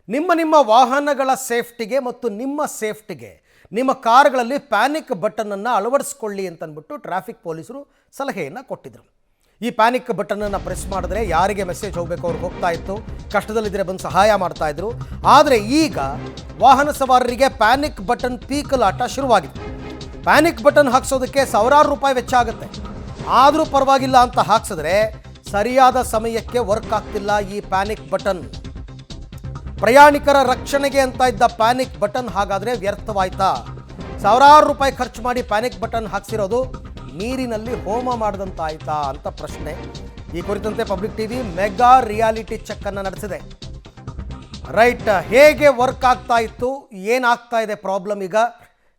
ನಿಮ್ಮ ವಾಹನಗಳ ಸೇಫ್ಟಿಗೆ ಮತ್ತು ನಿಮ್ಮ ಸೇಫ್ಟಿಗೆ ನಿಮ್ಮ ಕಾರುಗಳಲ್ಲಿ ಪ್ಯಾನಿಕ್ ಬಟನನ್ನು ಅಳವಡಿಸಿಕೊಳ್ಳಿ ಅಂತಂದ್ಬಿಟ್ಟು ಟ್ರಾಫಿಕ್ ಪೊಲೀಸರು ಸಲಹೆಯನ್ನು ಕೊಟ್ಟಿದ್ದರು. ಈ ಪ್ಯಾನಿಕ್ ಬಟನನ್ನು ಪ್ರೆಸ್ ಮಾಡಿದ್ರೆ ಯಾರಿಗೆ ಮೆಸೇಜ್ ಹೋಗಬೇಕು ಅವ್ರಿಗೆ ಹೋಗ್ತಾ ಇತ್ತು, ಕಷ್ಟದಲ್ಲಿದ್ದರೆ ಬಂದು ಸಹಾಯ ಮಾಡ್ತಾಯಿದ್ರು. ಆದರೆ ಈಗ ವಾಹನ ಸವಾರರಿಗೆ ಪ್ಯಾನಿಕ್ ಬಟನ್ ಪೀಕಲಾಟ ಶುರುವಾಗಿದೆ. ಪ್ಯಾನಿಕ್ ಬಟನ್ ಹಾಕ್ಸೋದಕ್ಕೆ ಸಾವಿರಾರು ರೂಪಾಯಿ ವೆಚ್ಚ ಆಗುತ್ತೆ. ಆದರೂ ಪರವಾಗಿಲ್ಲ ಅಂತ ಹಾಕ್ಸಿದ್ರೆ ಸರಿಯಾದ ಸಮಯಕ್ಕೆ ವರ್ಕ್ ಆಗ್ತಿಲ್ಲ ಈ ಪ್ಯಾನಿಕ್ ಬಟನ್. ಪ್ರಯಾಣಿಕರ ರಕ್ಷಣೆಗೆ ಅಂತ ಇದ್ದ ಪ್ಯಾನಿಕ್ ಬಟನ್ ಹಾಗಾದರೆ ವ್ಯರ್ಥವಾಯ್ತಾ? ಸಾವಿರಾರು ರೂಪಾಯಿ ಖರ್ಚು ಮಾಡಿ ಪ್ಯಾನಿಕ್ ಬಟನ್ ಹಾಕ್ಸಿರೋದು ನೀರಿನಲ್ಲಿ ಹೋಮ ಮಾಡಿದಂತಾಯ್ತಾ ಅಂತ ಪ್ರಶ್ನೆ. ಈ ಕುರಿತಂತೆ public TV mega reality check ಅನ್ನು ನಡೆಸಿದೆ. ರೈಟ್, ಹೇಗೆ ವರ್ಕ್ ಆಗ್ತಾ ಇತ್ತು, ಏನಾಗ್ತಾ ಇದೆ ಪ್ರಾಬ್ಲಮ್ ಈಗ,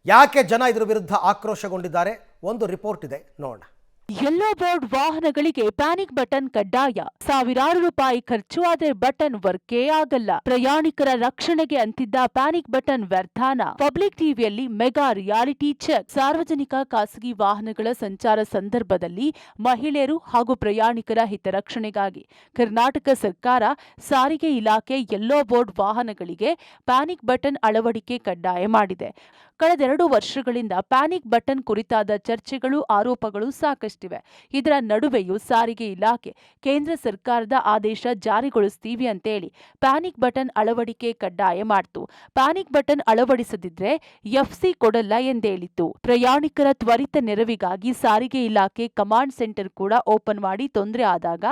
ಯಾಕೆ ಜನ ಇದ್ರ ವಿರುದ್ಧ ಆಕ್ರೋಶಗೊಂಡಿದ್ದಾರೆ, ಒಂದು ರಿಪೋರ್ಟ್ ಇದೆ ನೋಡೋಣ. ಯೆಲ್ಲೋ ಬೋರ್ಡ್ ವಾಹನಗಳಿಗೆ ಪ್ಯಾನಿಕ್ ಬಟನ್ ಕಡ್ಡಾಯ. ಸಾವಿರಾರು ರೂಪಾಯಿ ಖರ್ಚು ಆದರೆ ಬಟನ್ ವರ್ಕೇ ಆಗಲ್ಲ. ಪ್ರಯಾಣಿಕರ ರಕ್ಷಣೆಗೆ ಅಂತಿದ್ದ ಪ್ಯಾನಿಕ್ ಬಟನ್ ವ್ಯರ್ಥಾನ. ಪಬ್ಲಿಕ್ ಟಿವಿಯಲ್ಲಿ ಮೆಗಾ ರಿಯಾಲಿಟಿ ಚೆಕ್. ಸಾರ್ವಜನಿಕ ಖಾಸಗಿ ವಾಹನಗಳ ಸಂಚಾರ ಸಂದರ್ಭದಲ್ಲಿ ಮಹಿಳೆಯರು ಹಾಗೂ ಪ್ರಯಾಣಿಕರ ಹಿತರಕ್ಷಣೆಗಾಗಿ ಕರ್ನಾಟಕ ಸರ್ಕಾರ ಸಾರಿಗೆ ಇಲಾಖೆ ಯೆಲ್ಲೋ ಬೋರ್ಡ್ ವಾಹನಗಳಿಗೆ ಪ್ಯಾನಿಕ್ ಬಟನ್ ಅಳವಡಿಕೆ ಕಡ್ಡಾಯ ಮಾಡಿದೆ. ಕಳೆದ 2 ವರ್ಷಗಳಿಂದ ಪ್ಯಾನಿಕ್ ಬಟನ್ ಕುರಿತಾದ ಚರ್ಚೆಗಳು, ಆರೋಪಗಳು ಸಾಕಷ್ಟಿವೆ. ಇದರ ನಡುವೆಯೂ ಸಾರಿಗೆ ಇಲಾಖೆ ಕೇಂದ್ರ ಸರ್ಕಾರದ ಆದೇಶ ಜಾರಿಗೊಳಿಸ್ತೀವಿ ಅಂತೇಳಿ ಪ್ಯಾನಿಕ್ ಬಟನ್ ಅಳವಡಿಕೆ ಕಡ್ಡಾಯ ಮಾಡಿತು. ಪ್ಯಾನಿಕ್ ಬಟನ್ ಅಳವಡಿಸದಿದ್ರೆ ಎಫ್ಸಿ ಕೊಡಲ್ಲ ಎಂದೇಳಿತ್ತು. ಪ್ರಯಾಣಿಕರ ತ್ವರಿತ ನೆರವಿಗಾಗಿ ಸಾರಿಗೆ ಇಲಾಖೆ ಕಮಾಂಡ್ ಸೆಂಟರ್ ಕೂಡ ಓಪನ್ ಮಾಡಿ ತೊಂದರೆ ಆದಾಗ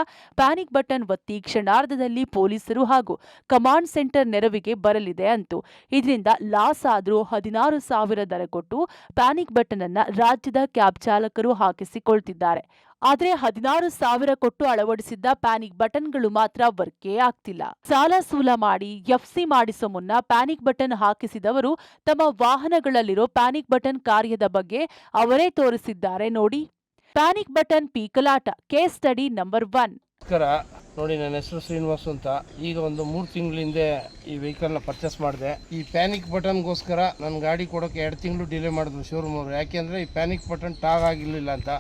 ಪ್ಯಾನಿಕ್ ಬಟನ್ ಒತ್ತಿ ಕ್ಷಣಾರ್ಧದಲ್ಲಿ ಪೊಲೀಸರು ಹಾಗೂ ಕಮಾಂಡ್ ಸೆಂಟರ್ ನೆರವಿಗೆ ಬರಲಿದೆ ಅಂತು. ಇದರಿಂದ ಲಾಸ್ ಆದ್ರೂ 16,000 ದರ ಕೊಟ್ಟು ಪ್ಯಾನಿಕ್ ಬಟನ್ ಅನ್ನ ರಾಜ್ಯದ ಕ್ಯಾಬ್ ಚಾಲಕರು ಹಾಕಿಸಿಕೊಳ್ತಿದ್ದಾರೆ. ಆದ್ರೆ 16,000 ಕೊಟ್ಟು ಅಳವಡಿಸಿದ್ದ ಪ್ಯಾನಿಕ್ ಬಟನ್ಗಳು ಮಾತ್ರ ವರ್ಕೇ ಆಗ್ತಿಲ್ಲ. ಸಾಲ ಸೂಲ ಮಾಡಿ ಎಫ್ಸಿ ಮಾಡಿಸೋ ಮುನ್ನ ಪ್ಯಾನಿಕ್ ಬಟನ್ ಹಾಕಿಸಿದವರು ತಮ್ಮ ವಾಹನಗಳಲ್ಲಿರೋ ಪ್ಯಾನಿಕ್ ಬಟನ್ ಕಾರ್ಯದ ಬಗ್ಗೆ ಅವರೇ ತೋರಿಸಿದ್ದಾರೆ ನೋಡಿ. ಪ್ಯಾನಿಕ್ ಬಟನ್ ಪೀಕಲಾಟ ಕೇಸ್ ಸ್ಟಡಿ ನಂಬರ್ 1. ನೋಡಿ, ನನ್ನ ಹೆಸರು ಶ್ರೀನಿವಾಸ್ ಅಂತ. ಈಗ ಒಂದು 3 ತಿಂಗಳ ಹಿಂದೆ ಈ ವೆಹಿಕಲ್ನ ಪರ್ಚೇಸ್ ಮಾಡಿದೆ. ಈ ಪ್ಯಾನಿಕ್ ಬಟನ್ಗೋಸ್ಕರ ನನ್ನ ಗಾಡಿ ಕೊಡೋಕೆ 2 ತಿಂಗಳು ಡಿಲೇ ಮಾಡಿದ್ರು ಶೋರೂಮ್ ಅವರು. ಯಾಕೆಂದರೆ ಈ ಪ್ಯಾನಿಕ್ ಬಟನ್ ಟಾಗ್ ಆಗಿರಲಿಲ್ಲ ಅಂತ.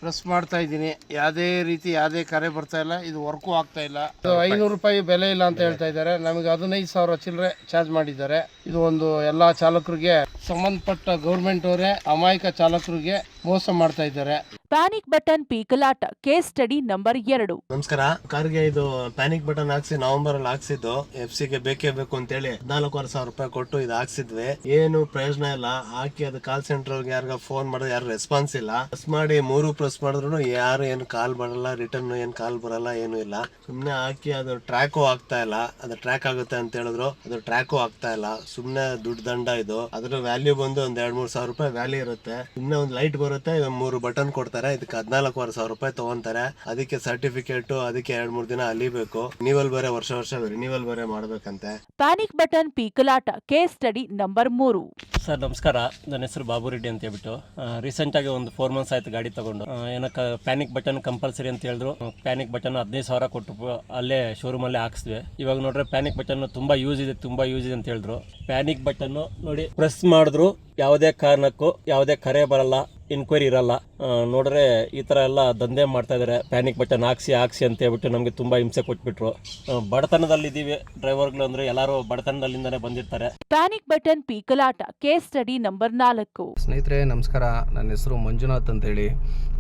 ಪ್ರೆಸ್ ಮಾಡ್ತಾ ಇದ್ದೀನಿ, ಯಾವುದೇ ಕರೆ ಬರ್ತಾ ಇಲ್ಲ, ಇದು ವರ್ಕು ಆಗ್ತಾ ಇಲ್ಲ. 500 ರೂಪಾಯಿ ಬೆಲೆ ಇಲ್ಲ ಅಂತ ಹೇಳ್ತಾ ಇದ್ದಾರೆ. ನಮಗೆ 15,000 ಚಿಲ್ಲರೆ ಚಾರ್ಜ್ ಮಾಡಿದ್ದಾರೆ. ಇದು ಒಂದು ಎಲ್ಲ ಚಾಲಕರಿಗೆ ಸಂಬಂಧಪಟ್ಟ ಗೌರ್ಮೆಂಟ್ ಅವರೇ ಅಮಾಯಕ ಚಾಲಕರಿಗೆ ಮೋಸ ಮಾಡ್ತಾ ಇದ್ದಾರೆ. ಪ್ಯಾನಿಕ್ ಬಟನ್ ಪೀಕಲಾಟ ಕೇಸ್ ಸ್ಟಡಿ ನಂಬರ್ 2. ನಮಸ್ಕಾರ. ಕಾರ್ಗೆ ಇದು ಪ್ಯಾನಿಕ್ ಬಟನ್ ಹಾಕ್ಸಿ ನವೆಂಬರ್ ಅಲ್ಲಿ ಹಾಕ್ಸಿದ್ದು. ಎಫ್ಸಿ ಗೆ ಬೇಕೇ ಬೇಕು ಅಂತ ಹೇಳಿ 14,500 ರೂಪಾಯಿ ಕೊಟ್ಟು ಇದು ಹಾಕ್ಸಿದ್ವಿ. ಏನು ಪ್ರಯೋಜನ ಇಲ್ಲ. ಹಾಕಿ ಅದು ಕಾಲ್ ಸೆಂಟರ್ ಯಾರಿಗ ಫೋನ್ ಮಾಡಿದ್ರೆ ಯಾರು ರೆಸ್ಪಾನ್ಸ್ ಇಲ್ಲ. ಪ್ರೆಸ್ ಮಾಡಿ 3 ಪ್ರೆಸ್ ಮಾಡಿದ್ರು ಯಾರು ಏನು ಕಾಲ್ ಬರಲ್ಲ, ರಿಟರ್ನ್ ಏನು ಕಾಲ್ ಬರಲ್ಲ, ಏನು ಇಲ್ಲ. ಸುಮ್ನೆ ಹಾಕಿ ಅದು ಟ್ರ್ಯಾಕು ಆಗ್ತಾ ಇಲ್ಲ. ಅದು ಟ್ರ್ಯಾಕ್ ಆಗುತ್ತೆ ಅಂತ ಹೇಳಿದ್ರು, ಅದು ಟ್ರ್ಯಾಕು ಆಗ್ತಾ ಇಲ್ಲ. ಸುಮ್ನೆ ದುಡ್ಡು ದಂಡ ಇದು. ಅದ್ರ ವ್ಯಾಲ್ಯೂ ಬಂದು ಒಂದ್ 2-3 ಸಾವಿರ ರೂಪಾಯಿ ವ್ಯಾಲ್ಯೂ ಇರುತ್ತೆ. ಸುಮ್ನೆ ಒಂದು ಲೈಟ್ ಬರುತ್ತೆ, 3 ಬಟನ್ ಕೊಡ್ತಾರೆ, ಇದಕ್ಕೆ 14,500 ರೂಪಾಯಿ ತಗೊಂತಾರೆ. ಅದಕ್ಕೆ ಸರ್ಟಿಫಿಕೇಟ್, ಅದಕ್ಕೆ 2-3 ದಿನ ಅಲಿಬೇಕು. ರಿನಿವಲ್ ಬೇರೆ ವರ್ಷ ರಿನಿವಲ್ ಬೇರೆ ಮಾಡ್ಬೇಕಂತೆ. ಪ್ಯಾನಿಕ್ ಬಟನ್ ಪೀಕಲಾಟ ಕೇಸ್ ಸ್ಟಡಿ ನಂಬರ್ 3. ಸರ್ ನಮಸ್ಕಾರ, ನನ್ನ ಹೆಸರು ಬಾಬು ರೆಡ್ಡಿ ಅಂತ ಹೇಳ್ಬಿಟ್ಟು. ರೀಸೆಂಟ್ ಆಗಿ ಒಂದು 4 ಮಂತ್ಸ್ ಆಯ್ತು ಗಾಡಿ ತಗೊಂಡು. ಏನಕ್ಕೆ ಪ್ಯಾನಿಕ್ ಬಟನ್ ಕಂಪಲ್ಸರಿ ಅಂತ ಹೇಳಿದ್ರು. ಪ್ಯಾನಿಕ್ ಬಟನ್ 15,000 ಕೊಟ್ಟು ಅಲ್ಲೇ ಶೋರೂಮ್ ಅಲ್ಲೇ ಹಾಕ್ಸಿದ್ವಿ. ಇವಾಗ ನೋಡ್ರೆ ಪ್ಯಾನಿಕ್ ಬಟನ್ ತುಂಬಾ ಯೂಸ್ ಇದೆ ಅಂತ ಹೇಳಿದ್ರು. ಪ್ಯಾನಿಕ್ ಬಟನ್ ನೋಡಿ, ಪ್ರೆಸ್ ಮಾಡಿದ್ರು ಯಾವುದೇ ಕಾರಣಕ್ಕೂ ಯಾವುದೇ ಕರೆ ಬರಲ್ಲ, ಇನ್ಕ್ವೈರಿ ಇರಲ್ಲ. ನೋಡ್ರೆ ಈ ತರ ಎಲ್ಲ ದಂಧೆ ಮಾಡ್ತಾ ಇದಾರೆ. ಪ್ಯಾನಿಕ್ ಬಟನ್ ಹಾಕ್ಸಿ ಅಂತ ಹೇಳ್ಬಿಟ್ಟು ನಮ್ಗೆ ತುಂಬಾ ಹಿಂಸೆ ಕೊಟ್ಬಿಟ್ರು. ಬಡತನದಲ್ಲಿ ಇದೀವಿ ಡ್ರೈವರ್ಗಳು, ಅಂದ್ರೆ ಎಲ್ಲರೂ ಬಡತನದಲ್ಲಿಂದಾನೆ ಬಂದಿರ್ತಾರೆ. ಪ್ಯಾನಿಕ್ ಬಟನ್ ಪೀಕಲಾಟ ಕೇಸ್ ಸ್ಟಡಿ ನಂಬರ್ 4. ಸ್ನೇಹಿತರೆ ನಮಸ್ಕಾರ, ನನ್ನ ಹೆಸರು ಮಂಜುನಾಥ್ ಅಂತ ಹೇಳಿ.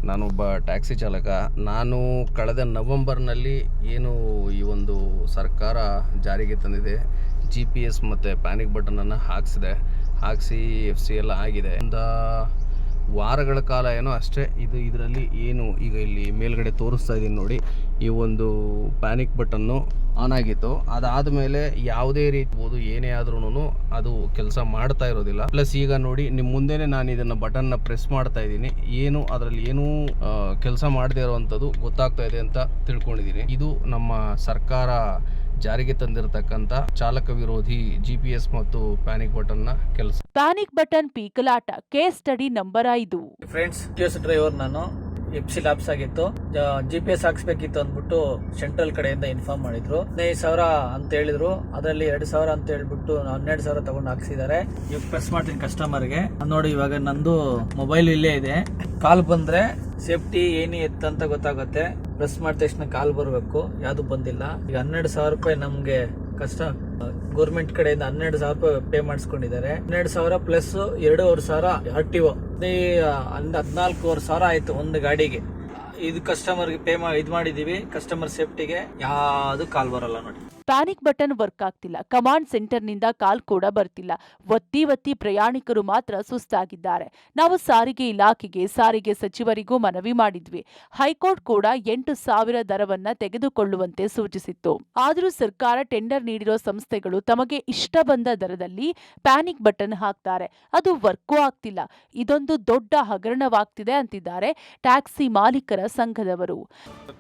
ನಾನೊಬ್ಬ ಟ್ಯಾಕ್ಸಿ ಚಾಲಕ. ನಾನು ಕಳೆದ ನವೆಂಬರ್ನಲ್ಲಿ ಏನು ಈ ಒಂದು ಸರ್ಕಾರ ಜಾರಿಗೆ ತಂದಿದೆ, GPS ಮತ್ತು ಪ್ಯಾನಿಕ್ ಬಟನನ್ನು ಹಾಕಿಸಿ FC ಎಲ್ಲ ಆಗಿದೆ. ಒಂದು ವಾರಗಳ ಕಾಲ ಏನೋ ಅಷ್ಟೇ. ಇದರಲ್ಲಿ ಏನು ಈಗ ಇಲ್ಲಿ ಮೇಲ್ಗಡೆ ತೋರಿಸ್ತಾ ಇದ್ದೀನಿ ನೋಡಿ, ಈ ಒಂದು ಪ್ಯಾನಿಕ್ ಬಟನ್ನು ಆನ್ ಆಗಿತ್ತು. ಅದಾದಮೇಲೆ ಯಾವುದೇ ರೀತಿ ಏನೇ ಆದ್ರೂ ಅದು ಕೆಲಸ ಮಾಡ್ತಾ ಇರೋದಿಲ್ಲ. ಪ್ಲಸ್ ಈಗ ನೋಡಿ ನಿಮ್ಮ ಮುಂದೆನೇ ನಾನು ಇದನ್ನು ಬಟನ್ನ ಪ್ರೆಸ್ ಮಾಡ್ತಾ ಇದ್ದೀನಿ. ಏನು ಅದರಲ್ಲಿ ಏನೂ ಕೆಲಸ ಮಾಡದೇ ಇರೋವಂಥದ್ದು ಗೊತ್ತಾಗ್ತಾ ಇದೆ ಅಂತ ತಿಳ್ಕೊಂಡಿದ್ದೀನಿ. ಇದು ನಮ್ಮ ಸರ್ಕಾರ ಜಾರಿಗೆ ತಂದಿರತಕ್ಕಂಥ ಚಾಲಕ ವಿರೋಧಿ GPS ಮತ್ತು ಪ್ಯಾನಿಕ್ ಬಟನ್ನ ಕೆಲಸ. ಪ್ಯಾನಿಕ್ ಬಟನ್ ಪೀಕಲಾಟ case study number 5. Friends, driver ನಾನು. ಎಫ್ಸಿ ಲ್ಯಾಪ್ಸ್ ಆಗಿತ್ತು, GPS ಹಾಕ್ಸ್ಬೇಕಿತ್ತು ಅಂದ್ಬಿಟ್ಟು ಸೆಂಟ್ರಲ್ ಕಡೆಯಿಂದ ಇನ್ಫಾರ್ಮ್ ಮಾಡಿದ್ರು. 15,000 ಅಂತ ಹೇಳಿದ್ರು. ಅದರಲ್ಲಿ 2,000 ಅಂತ ಹೇಳ್ಬಿಟ್ಟು 12,000 ತಗೊಂಡು ಹಾಕ್ಸಿದ್ದಾರೆ. ಇವಾಗ ಪ್ರೆಸ್ ಮಾಡ್ತೀನಿ ಕಸ್ಟಮರ್ಗೆ. ನೋಡಿ, ಇವಾಗ ನಂದು ಮೊಬೈಲ್ ಇಲ್ಲೇ ಇದೆ. ಕಾಲ್ ಬಂದ್ರೆ ಸೇಫ್ಟಿ ಏನಿ ಎತ್ತಂತ ಗೊತ್ತಾಗುತ್ತೆ. ಪ್ರೆಸ್ ಮಾಡಿದ ತಕ್ಷಣ ಕಾಲ್ ಬರಬೇಕು, ಯಾವುದು ಬಂದಿಲ್ಲ. ಈಗ 12,000 ರೂಪಾಯಿ ನಮ್ಗೆ ಗೌರ್ಮೆಂಟ್ ಕಡೆಯಿಂದ 12,000 ರೂಪಾಯಿ ಪೇ ಮಾಡಿಸ್ಕೊಂಡಿದ್ದಾರೆ. 12,000 ಪ್ಲಸ್ 2,500 RTO, 14,500 ಆಯ್ತು ಒಂದು ಗಾಡಿಗೆ. ಇದು ಕಸ್ಟಮರ್ಗೆ ಇದು ಮಾಡಿದೀವಿ. ಕಸ್ಟಮರ್ ಸೇಫ್ಟಿಗೆ ಯಾವುದು ಕಾಲ್ ಬರಲ್ಲ ನೋಡಿ. ಪ್ಯಾನಿಕ್ ಬಟನ್ ವರ್ಕ್ ಆಗ್ತಿಲ್ಲ. ಕಮಾಂಡ್ ಸೆಂಟರ್ನಿಂದ ಕಾಲ್ ಕೂಡ ಬರ್ತಿಲ್ಲ. ಒತ್ತಿ ಪ್ರಯಾಣಿಕರು ಮಾತ್ರ ಸುಸ್ತಾಗಿದ್ದಾರೆ. ನಾವು ಸಾರಿಗೆ ಇಲಾಖೆಗೆ, ಸಾರಿಗೆ ಸಚಿವರಿಗೂ ಮನವಿ ಮಾಡಿದ್ವಿ. ಹೈಕೋರ್ಟ್ ಕೂಡ 8,000 ದರವನ್ನ ತೆಗೆದುಕೊಳ್ಳುವಂತೆ ಸೂಚಿಸಿತ್ತು. ಆದರೂ ಸರ್ಕಾರ ಟೆಂಡರ್ ನೀಡಿರೋ ಸಂಸ್ಥೆಗಳು ತಮಗೆ ಇಷ್ಟ ಬಂದ ದರದಲ್ಲಿ ಪ್ಯಾನಿಕ್ ಬಟನ್ ಹಾಕ್ತಾರೆ. ಅದು ವರ್ಕೂ ಆಗ್ತಿಲ್ಲ. ಇದೊಂದು ದೊಡ್ಡ ಹಗರಣವಾಗ್ತಿದೆ ಅಂತಿದ್ದಾರೆ ಟ್ಯಾಕ್ಸಿ ಮಾಲೀಕರ ಸಂಘದವರು.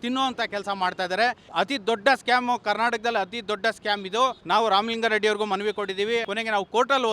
ತಿನ್ನುವಂತ ಕೆಲಸ ಮಾಡ್ತಾ ಇದ್ದಾರೆ. ಅತಿ ದೊಡ್ಡ ಸ್ಕ್ಯಾಮ್ ಕರ್ನಾಟಕದಲ್ಲಿ, ಅತಿ ದೊಡ್ಡ ಸ್ಕ್ಯಾಮ್ ಇದು. ನಾವು ರಾಮಲಿಂಗಾರೆಡ್ಡಿ ಅವ್ರಿಗೂ ಮನವಿ ಕೊಟ್ಟಿದ್ದೀವಿ. ಕೊನೆಗೆ ನಾವು ಕೋರ್ಟಲ್ಲಿ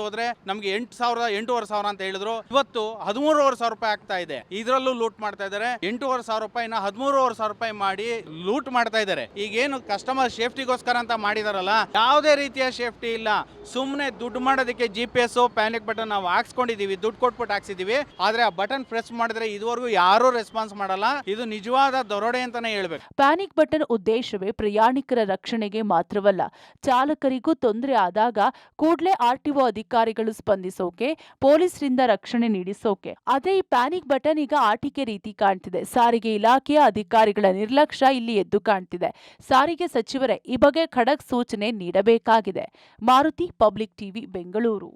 ಹೋದ್ರೆ ನಮ್ಗೆ 8,500 ಅಂತ ಹೇಳಿದ್ರು. ಇವತ್ತು 13,500 ರೂಪಾಯಿ ಆಗ್ತಾ ಇದೆ. ಇದರಲ್ಲೂ ಲೂಟ್ ಮಾಡ್ತಾ ಇದ್ದಾರೆ. 8,500 ರೂಪಾಯಿನ 13,500 ರೂಪಾಯಿ ಮಾಡಿ ಲೂಟ್ ಮಾಡ್ತಾ ಇದ್ದಾರೆ. ಈಗೇನು ಕಸ್ಟಮರ್ ಸೇಫ್ಟಿಗೋಸ್ಕರ ಅಂತ ಮಾಡಿದಾರಲ್ಲ, ಯಾವುದೇ ರೀತಿಯ ಸೇಫ್ಟಿ ಇಲ್ಲ. ಸುಮ್ಮನೆ ದುಡ್ಡು ಮಾಡೋದಕ್ಕೆ GPS ಪ್ಯಾನಿಕ್ ಬಟನ್ ನಾವು ಹಾಕ್ಸ್ಕೊಂಡಿದೀವಿ, ದುಡ್ಡು ಕೊಟ್ಬಿಟ್ಟು ಹಾಕ್ಸಿದೀವಿ. ಆದ್ರೆ ಆ ಬಟನ್ ಪ್ರೆಸ್ ಮಾಡಿದ್ರೆ ಇದುವರೆಗೂ ಯಾರೂ ರೆಸ್ಪಾನ್ಸ್ ಮಾಡಲ್ಲ. ಇದು ನಿಜವಾದ ದರೋಡೆ ಅಂತಾನೆ ಹೇಳ್ಬೇಕು. ಪ್ಯಾನಿಕ್ ಬಟನ್ ಉದ್ದೇಶವೇ ಪ್ರಯಾಣಿಕರ ರಕ್ಷಣೆಗೆ ಮಾತ್ರವಲ್ಲ, ಚಾಲಕರಿಗೂ ತೊಂದರೆ ಆದಾಗ ಕೂಡಲೇ RTO ಅಧಿಕಾರಿಗಳು ಸ್ಪಂದಿಸೋಕೆ, ಪೊಲೀಸರಿಂದ ರಕ್ಷಣೆ ನೀಡಿಸೋಕೆ. ಆದ್ರೆ ಈ ಪ್ಯಾನಿಕ್ ಬಟನ್ ಈಗ ಆಟಿಕೆ ರೀತಿ ಕಾಣ್ತಿದೆ. ಸಾರಿಗೆ ಇಲಾಖೆಯ ಅಧಿಕಾರಿಗಳ ನಿರ್ಲಕ್ಷ್ಯ ಇಲ್ಲಿ ಎದ್ದು ಕಾಣ್ತಿದೆ. ಸಾರಿಗೆ ಸಚಿವರೇ ಈ ಬಗ್ಗೆ ಖಡಕ್ ಸೂಚನೆ ನೀಡಬೇಕಾಗಿದೆ. Maruti, public TV, Bengaluru.